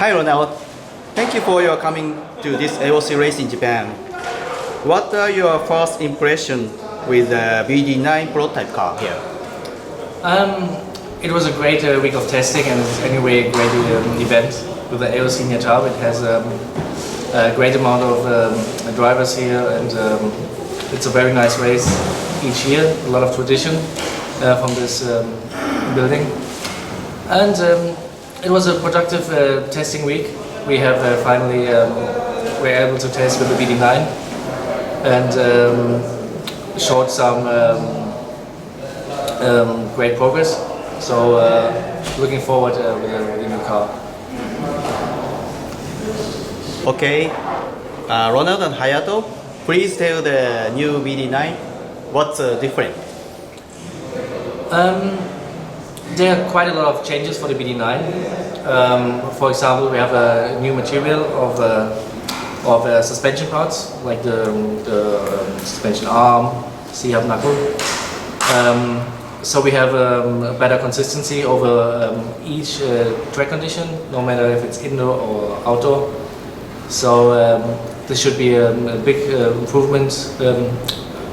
Hi Ronald, thank you for your coming to this AOC race in Japan. What are your first impression with the BD9 prototype car here? It was a great week of testing and anyway a great event with the AOC near Tarbes. It has a great amount of drivers here and it's a very nice race each year, a lot of tradition from this building. And it was a productive testing week. We have finally were able to test with the BD9 and showed some great progress. So looking forward with the new car. Okay, Ronald and Hayato, please tell the new BD9 what's different. There are quite a lot of changes for the BD9. For example, we have a new material of suspension parts, like the suspension arm, C-hub knuckle. So we have a better consistency over each track condition, no matter if it's indoor or outdoor. So this should be a big improvement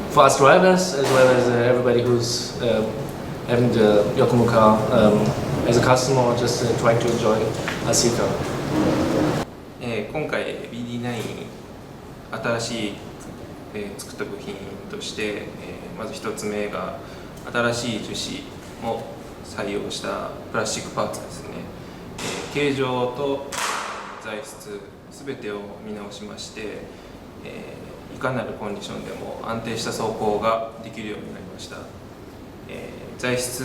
for us drivers as well as everybody who's having the Yokomo car as a customer or just trying to enjoy RC car. 今回 BD9 新しい、作った部品として、まず1つ目が新しい樹脂を採用したプラスチックパーツですね、形状と材質すべてを見直しまして、いかなるコンディションでも安定した走行ができるようになりました。材質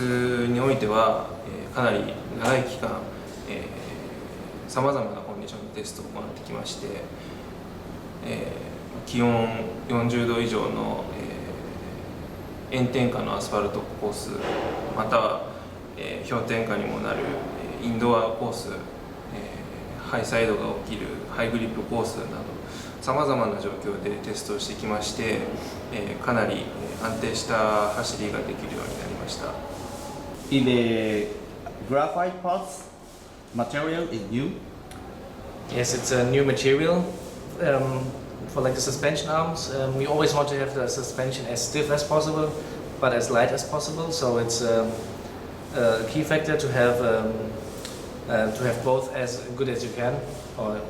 においては、かなり長い期間さまざまなコンディションのテストを行ってきまして、気温40度以上の、炎天下のアスファルトコースまたは、氷点下にもなるインドアコース、ハイサイドが起きるハイグリップコースなどさまざまな状況でテストをしてきまして、かなり安定した走りができるようになりました。In the graphite parts, material is new? Yes, it's a new material for like the suspension arms. We always want to have the suspension as stiff as possible, but as light as possible. So it's a key factor to have both as good as you can. Or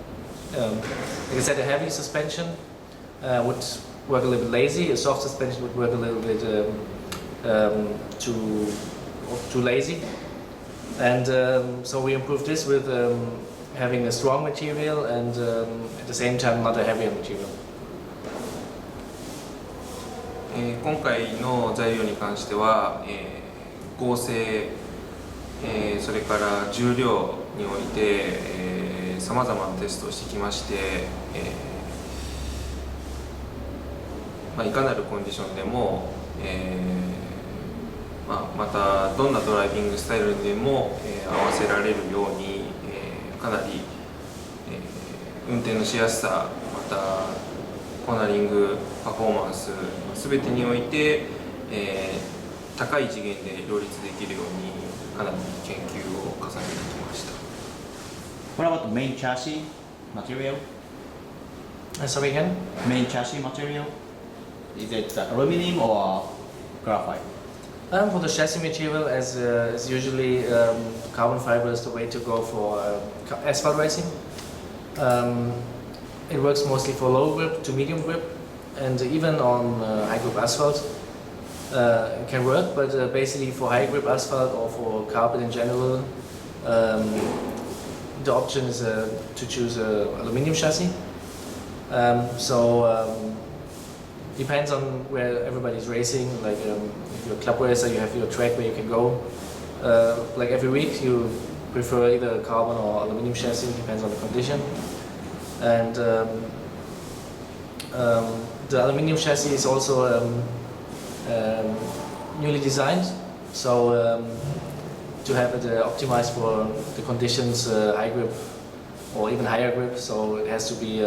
like I said, a heavy suspension would work a little bit lazy. A soft suspension would work a little bit too lazy. And so we improved this with having a strong material and at the same time not a heavier material. 今回の材料に関しては、合成、それから重量においてさまざまなテストをしてきまして、いかなるコンディションでも、またどんなドライビングスタイルでも、合わせられるように、かなり、運転のしやすさまたコーナリングパフォーマンスすべてにおいて、高い次元で両立できるようにかなり研究を重ねてきました。What about the main chassis material? Sorry again? Main chassis material? Is it aluminum or graphite? For the chassis material, as usually carbon fiber is the way to go for asphalt racing. It works mostly for low grip to medium grip, and even on high grip asphalt it can work. But basically for high grip asphalt or for carpet in general, the option is to choose a aluminium chassis. Depends on where everybody's racing. Like if you're a club racer, you have your track where you can go. Like every week, you prefer either carbon or aluminium chassis. Depends on the condition. And the aluminium chassis is also newly designed, so to have it optimized for the conditions, high grip or even higher grip. So it has to be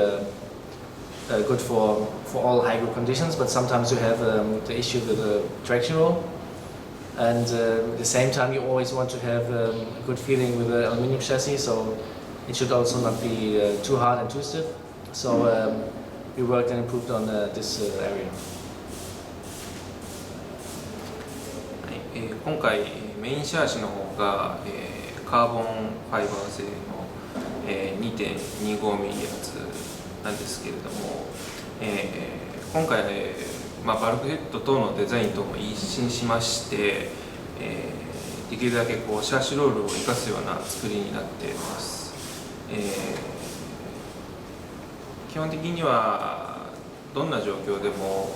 good for all high grip conditions, but sometimes you have the issue with the traction roll, and at the same time you always want to have a good feeling with the aluminium chassis, so it should also not be too hard and too stiff. So we worked and improved on this area. 今回メインシャーシの方が、カーボンファイバー製の、2.25 ミリやつなんですけれども、今回、バルクヘッド等のデザインとも一新しまして、できるだけこうシャーシロールを生かすような作りになっています。基本的にはどんな状況でも、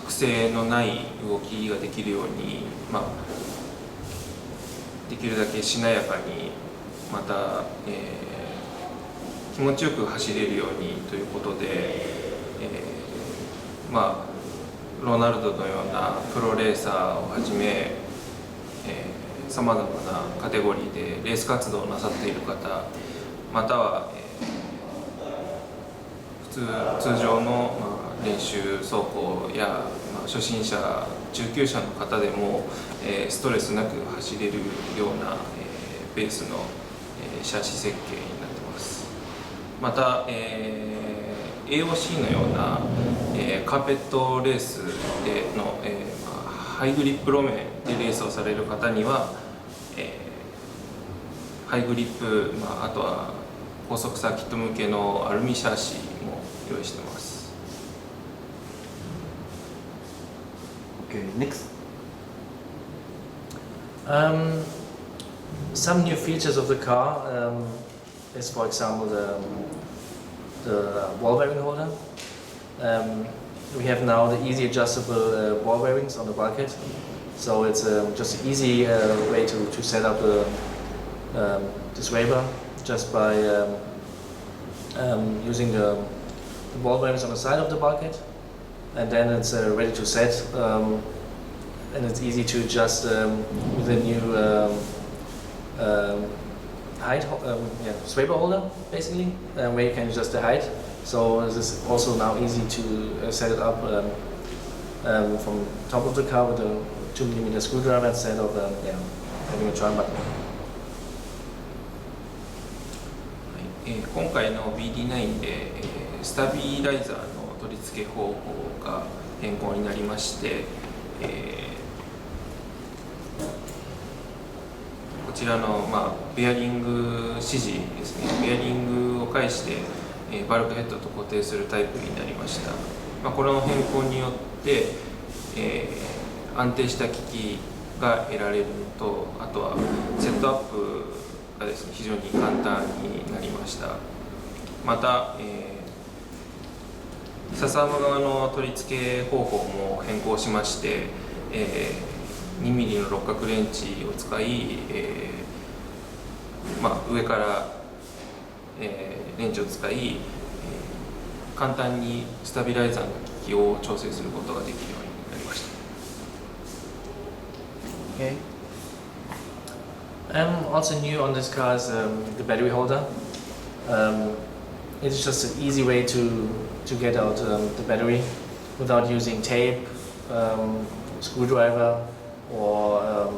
癖のない動きができるように、できるだけしなやかにまた、気持ちよく走れるようにということで、ロナルドのようなプロレーサーをはじめさまざまなカテゴリーでレース活動をなさっている方、または、通常の、練習走行や、初心者中級者の方でも、ストレスなく走れるような、ベースの、シャーシ設計になっています。また、AOC のような、カーペットレースでの、ハイグリップ路面でレースをされる方には、ハイグリップ、あとは高速サーキット向けのアルミシャーシも用意しています。Okay, next. Some new features of the car is, for example, the ball bearing holder. We have now the easy adjustable ball bearings on the bulkhead, so it's just an easy way to set up this Weber just by using the ball bearings on the side of the bulkhead, and then it's ready to set, and it's easy to adjust with a new height, Weber holder basically, where you can adjust the height. So this is also now easy to set it up from top of the car with a 2mm screwdriver instead of having a turn button. 今回の BD9 で、スタビライザーの取り付け方法が変更になりまして、こちらの、ベアリング指示ですね、ベアリングを介して、バルクヘッドと固定するタイプになりました。これの変更によって、安定した効きが得られるのと、あとはセットアップがですね、非常に簡単になりました。また、笹山側の取り付け方法も変更しまして、2mm の六角レンチを使い、上から、レンチを使い、簡単にスタビライザーの効きを調整することができるようになりました。Okay. Also new on this car is the battery holder. It's just an easy way to get out the battery without using tape, screwdriver, or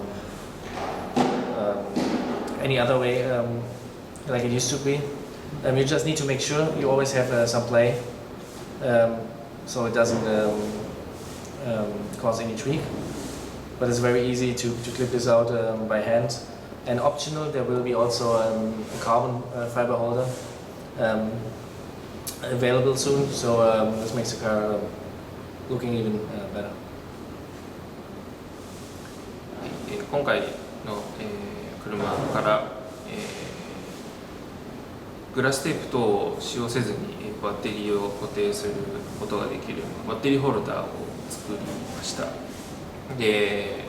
any other way like it used to be. You just need to make sure you always have some play, so it doesn't cause any tweak. But it's very easy to clip this out by hand. And optional, there will be also a carbon fiber holder available soon, so this makes the car looking even better. 今回の、車から、グラステープ等を使用せずにバッテリーを固定することができるバッテリーホルダーを作りました。で、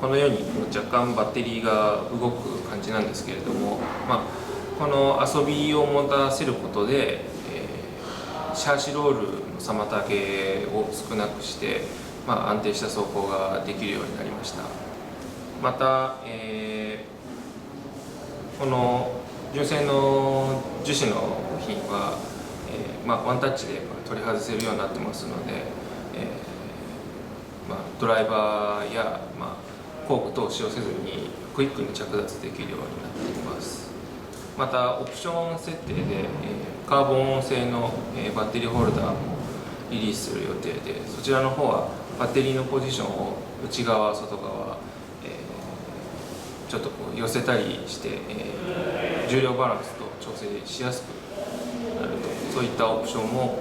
このように若干バッテリーが動く感じなんですけれども、この遊びを持たせることで、シャーシロールの妨げを少なくして、安定した走行ができるようになりました。また、この純正の樹脂の部品は、ワンタッチで取り外せるようになってますので、ドライバーや、工具等を使用せずにクイックに着脱できるようになっています。またオプション設定でカーボン製のバッテリーホルダーもリリースする予定で、そちらの方はバッテリーのポジションを内側外側ちょっとこう寄せたりして、重量バランスと調整しやすくなると、そういったオプションも、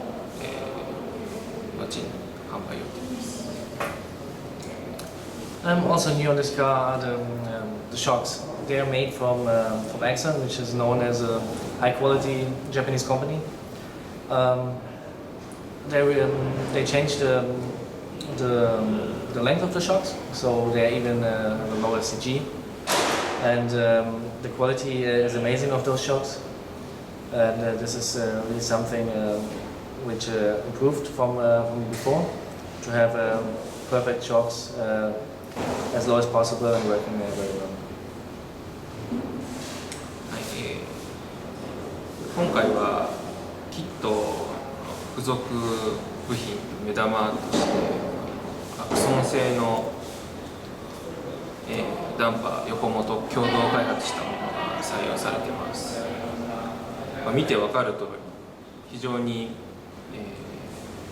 後に販売予定です。Also new on this car are the shocks. They are made from Axon, which is known as a high-quality Japanese company. They changed the length of the shocks, so they are even have a lower CG. And the quality is amazing of those shocks. And this is really something which improved from before, to have perfect shocks as low as possible and working very well. 今回はキット付属部品目玉としてアクソン製のダンパー横元共同開発したものが採用されています。見て分かるとおり非常に、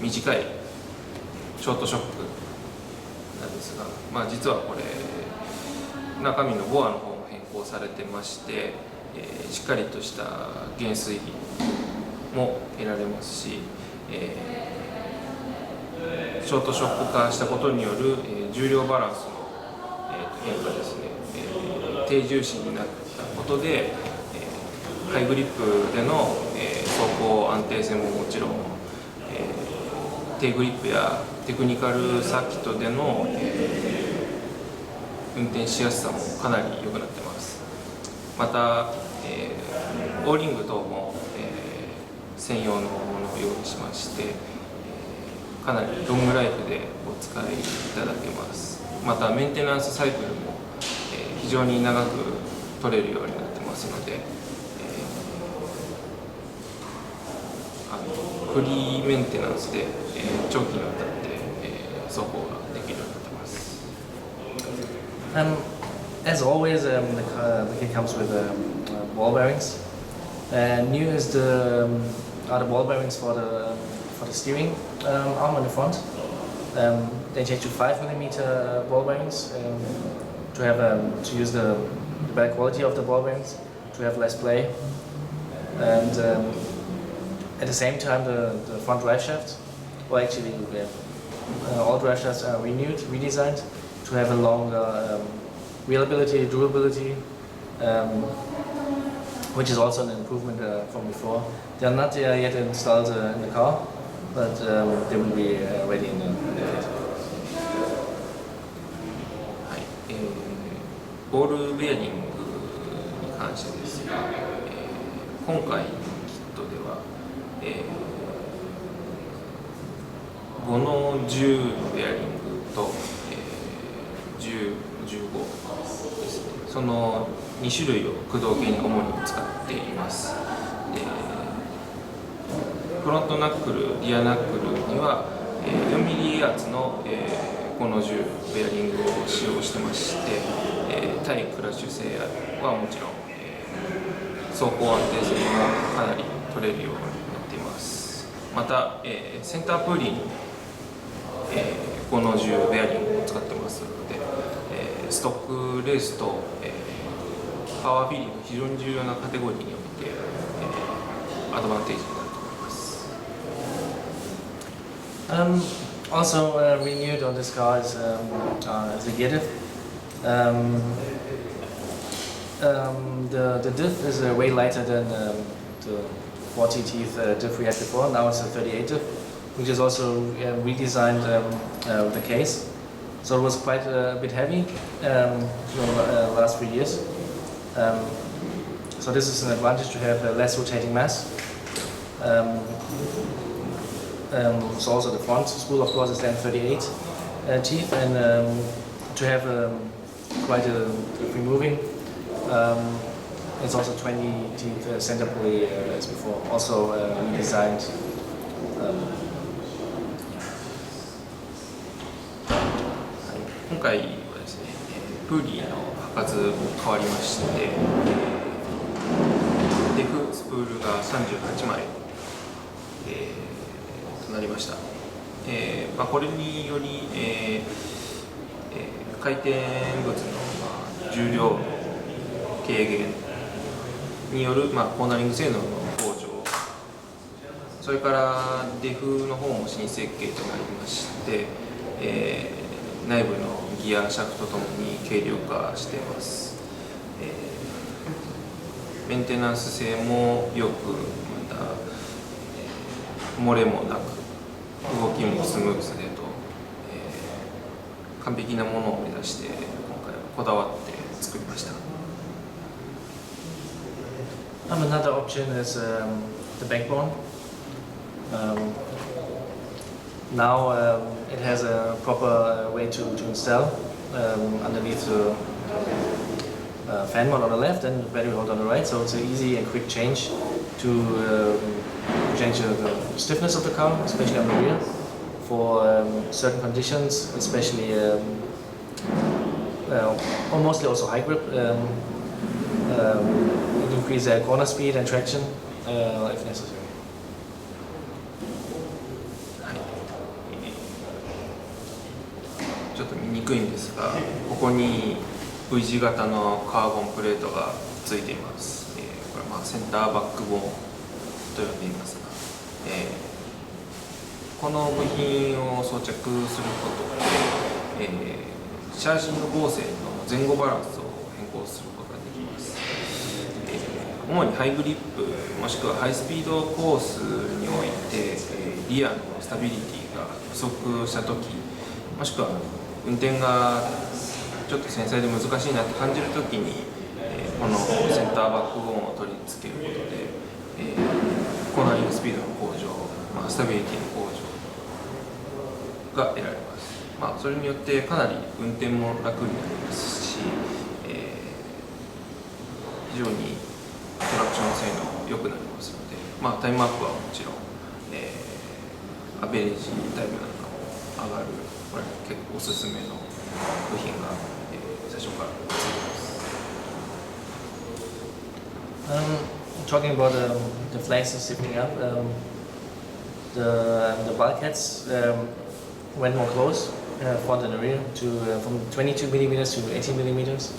短いショートショックなんですが、実はこれ中身のボアの方も変更されてまして、しっかりとした減衰も得られますし、ショートショック化したことによる、重量バランスの、変化ですね、低重心になったことで、ハイグリップでの、走行安定性ももちろん、低グリップやテクニカルサーキットでの、運転しやすさもかなり良くなってます。また、オーリング等も、専用のものを用意しまして、かなりロングライフでお使いいただけます。またメンテナンスサイクルも、非常に長く取れるようになってますので、フリーメンテナンスで、長期にわたって、走行ができるようになってます。As always, the kit comes with ball bearings. New is are the ball bearings for the steering arm on the front. They changed to 5mm ball bearings to use the better quality of the ball bearings, to have less play. And at the same time, the front drive shaft, well, actually, all drive shafts are redesigned to have a longer reliability, durability, which is also an improvement from before. They are not yet installed in the car, but they will be ready in the kit. ボールベアリングに関してですが、今回のキットでは、5の10のベアリングと、10、15ですね、その2種類を駆動系に主に使っています。フロントナックル、リアナックルには、4mm圧の、5の10ベアリングを使用してまして、対クラッシュ性はもちろん、走行安定性もかなり取れるようになっています。また、センタープーリーに、5の10ベアリングを使ってますので、ストックレースと、パワーフィーリング非常に重要なカテゴリーにおいて、アドバンテージになると思います。Also renewed on this car is the gear diff. The diff is way lighter than the 40 teeth diff we had before. Now it's a 38 diff, which is also redesigned the case. So it was quite a bit heavy the last 3 years. So this is an advantage to have less rotating mass. So also the front spool, of course, is then 38 teeth, and to have quite a free moving. It's also 20 teeth center pulley as before, also redesigned. 今回はですね、プーリーの刃数も変わりまして、デフスプールが38枚、となりました。これにより、回転物の、重量の軽減による、コーナリング性能の向上、それからデフの方も新設計となりまして、内部のギアシャフトともに軽量化しています。メンテナンス性もよく、また、漏れもなく動きもスムーズでと、完璧なものを目指して今回はこだわって作りました。Another option is the backbone. Now it has a proper way to install underneath the fan mount on the left and battery hold on the right, so it's an easy and quick change to change the stiffness of the car, especially on the rear, for certain conditions, especially or mostly also high grip. Increase corner speed and traction if necessary. ちょっと見にくいんですが、ここに V 字型のカーボンプレートがついています。これセンターバックボーンと呼んでいますが、この部品を装着することで、シャーシの合成の前後バランスを変更することができます。主にハイグリップもしくはハイスピードコースにおいて、リアのスタビリティが不足したとき、もしくは運転がちょっと繊細で難しいなって感じるときに、このセンターバックボーンを取り付けることで、コーナリングスピードの向上、スタビリティの向上が得られます。それによってかなり運転も楽になりますし、非常にトラクション性能良くなりますので、タイムアップはもちろん、アベレージタイムなんかも上がる、これ結構おすすめの部品が、最初からついています。Talking about the flanks and sifting up, the bulkheads went more close, front and rear, from 22 millimeters to 18 millimeters,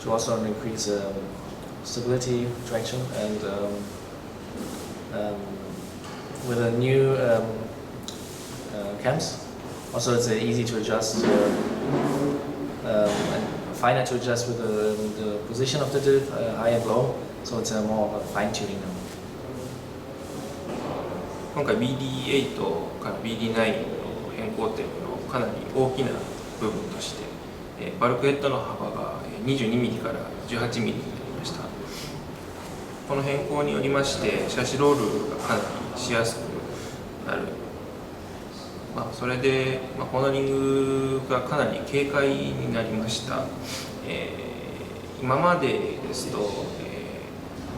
to also increase stability, traction, and with a new cams, also it's easy to adjust and finer to adjust with the position of the diff, high and low, so it's more of a fine tuning now. 今回 BD8 から BD9 の変更点のかなり大きな部分として、バルクヘッドの幅が 22mm から 18mm になりました。この変更によりましてシャシロールがかなりしやすくなる、それで、コーナリングがかなり軽快になりました。今までですと、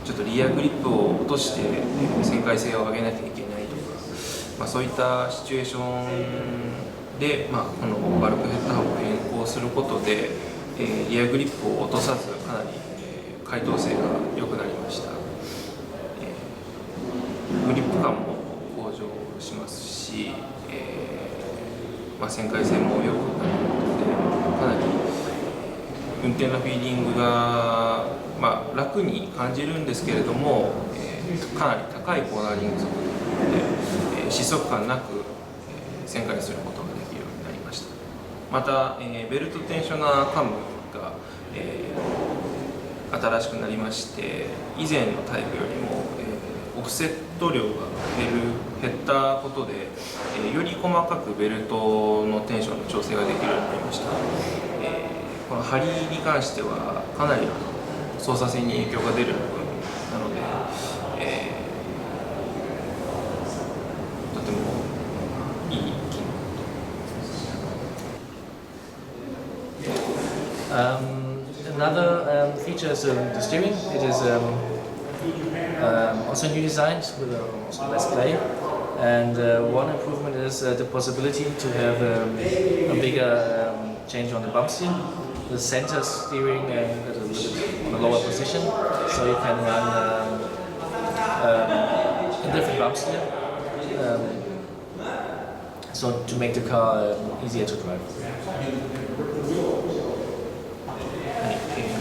ちょっとリアグリップを落として旋回性を上げなきゃいけないとか、そういったシチュエーションで、このバルクヘッド幅を変更することで、リアグリップを落とさずかなり解凍性が良くなりました。グリップ感も向上しますし、旋回性も良くなるので、かなり運転のフィーリングが、楽に感じるんですけれども、かなり高いコーナリング速度なので、失速感なく旋回することができるようになりました。また、ベルトテンショナーカムが、新しくなりまして、以前のタイプよりも、オフセット量が減ったことで、より細かくベルトのテンションの調整ができるようになりました。この張りに関してはかなり操作性に影響が出る部分なので、とてもいい機能だと思います。Another feature is the steering. It is also new designed with also less play. And one improvement is the possibility to have a bigger change on the bump seal. the center steering at a little bit on a lower position, so you can run in different bumps here. So to make the car easier to drive.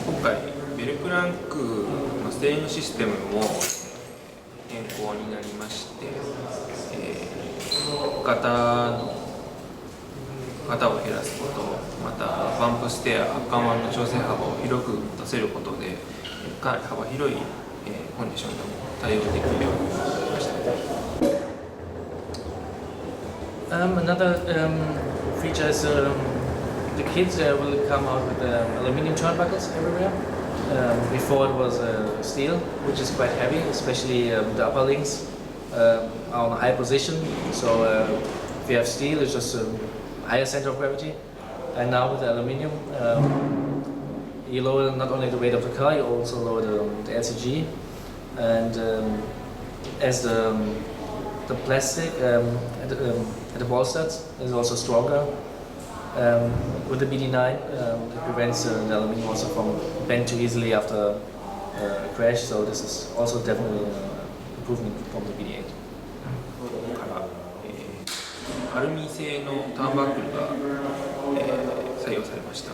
今回ベルクランクステーリングシステムも変更になりまして、型を減らすこと、またバンプステア、緩慢の調整幅を広く出せることで、かなり幅広いコンディションにも対応できるようになりました。Another feature is the kit will come out with aluminum turnbuckles everywhere. Before it was steel, which is quite heavy, especially the upper links are on a high position. So if you have steel, it's just a higher center of gravity. And now with the aluminum, you lower not only the weight of the car, you also lower the LCG. And as the plastic at the ball studs is also stronger. With the BD9, it prevents the aluminum also from bend too easily after a crash. So this is also definitely an improvement from the BD8. アルミ製のターンバックルが、採用されました。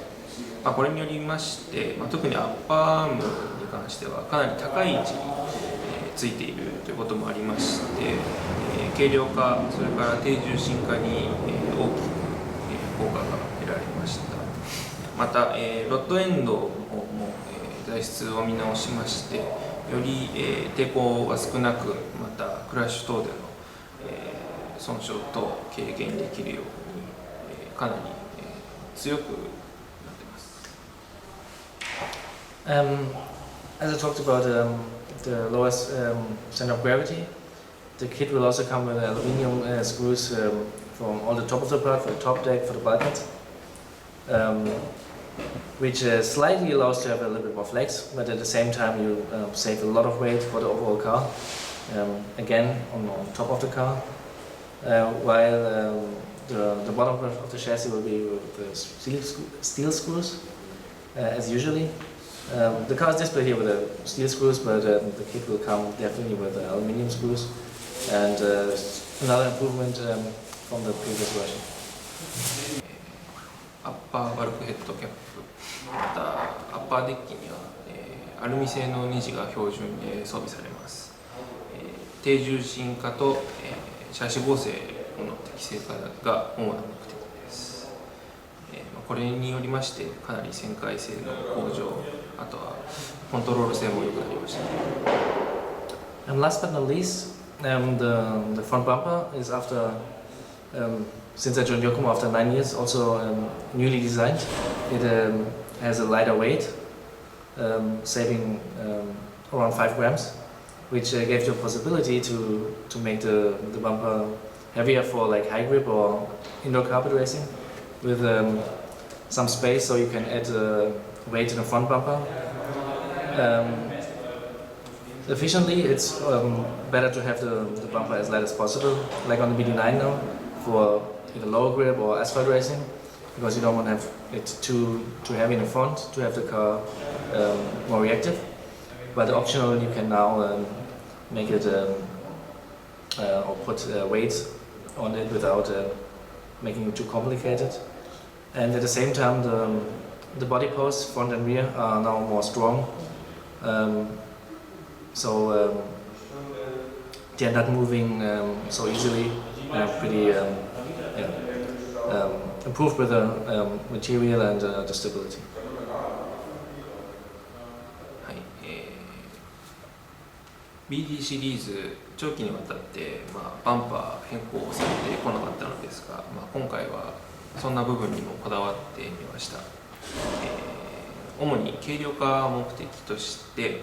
これによりまして、特にアッパーアームに関してはかなり高い位置に、ついているということもありまして、軽量化、それから低重心化に、大きく効果が得られました。また、ロッドエンドの方も、材質を見直しまして、より、抵抗が少なく、またクラッシュ等での、損傷と軽減できるように、かなり、強くなっています。As I talked about the lowest center of gravity, the kit will also come with aluminum screws from all the top of the part, for the top deck, for the bulkhead, which slightly allows to have a little bit more flex, but at the same time you save a lot of weight for the overall car, again on top of the car, while the bottom of the chassis will be with the steel screws, as usually. The car is displayed here with the steel screws, but the kit will come definitely with the aluminum screws, and another improvement from the previous version. アッパーバルクヘッドキャップ、またアッパーデッキには、アルミ製のネジが標準で装備されます。低重心化と、シャーシ合成の適正化が主な目的です。これによりましてかなり旋回性の向上、あとはコントロール性も良くなりました。And last but not least, the front bumper is after, since I joined Yokomo after 9 years, also newly designed. It has a lighter weight, saving around 5 grams, which gave you a possibility to make the bumper heavier for like high grip or indoor carpet racing, with some space so you can add weight to the front bumper. Efficiently, it's better to have the bumper as light as possible, like on the BD9 now, for either lower grip or asphalt racing, because you don't want to have it too heavy in the front to have the car more reactive. But optional, you can now make it or put weight on it without making it too complicated. And at the same time, the body posts, front and rear, are now more strong. So they're not moving so easily. Pretty improved with the material and the stability. はい、BD シリーズ長期にわたって、バンパー変更されてこなかったのですが、今回はそんな部分にもこだわってみました。主に軽量化を目的として、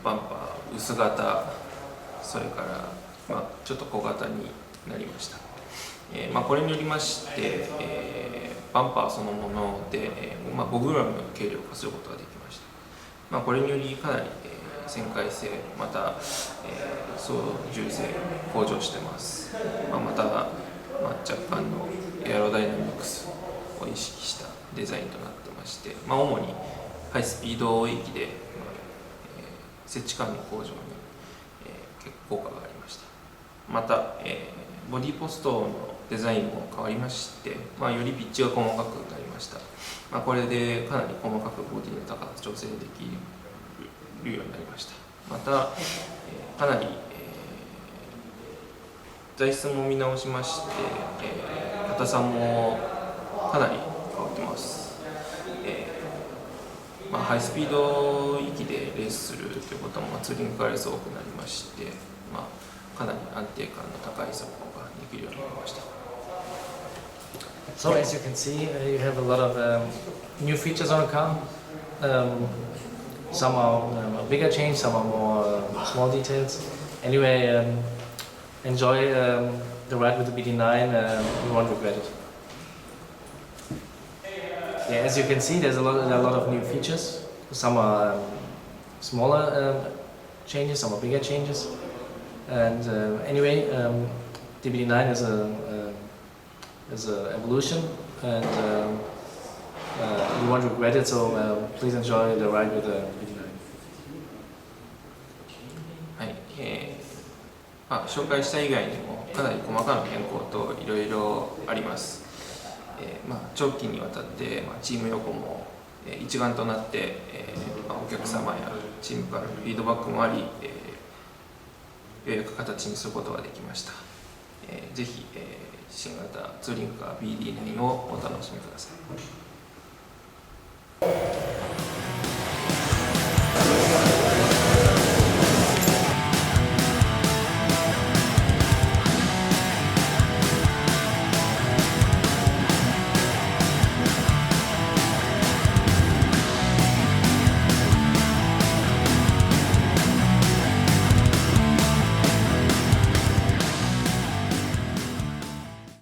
バンパー薄型、それから、ちょっと小型になりました。これによりまして、バンパーそのもので、5g 軽量化することができました。これによりかなり、旋回性、また、操縦性向上してます。また、若干のエアロダイナミクスを意識したデデザインとなってまして、主にハイスピード域で、設置間の向上に、結構効果がありました。また、ボディポストのデザインも変わりまして、よりピッチが細かくなりました。これでかなり細かくボディの高さ調整できるようになりました。また、かなり、材質も見直しまして、硬さもかなり変わってます。ハイスピード域でレースするということもツーリングカーレース多くなりまして、かなり安定感の高い走行ができるようになりました。So as you can see, you have a lot of new features on the car. Some are bigger change, some are more small details. Anyway, enjoy the ride with the BD9. You won't regret it. Yeah, as you can see, there are a lot of new features. Some are smaller changes, some are bigger changes. And anyway, the BD9 is an evolution, and you won't regret it. So please enjoy the ride with the BD9. はい、紹介した以外にもかなり細かな変更といろいろあります。長期にわたって、チーム横も、一丸となって、お客様やチームからのフィードバックもあり、ようやく形にすることができました。ぜひ、新型ツーリングカー BD9 をお楽しみください。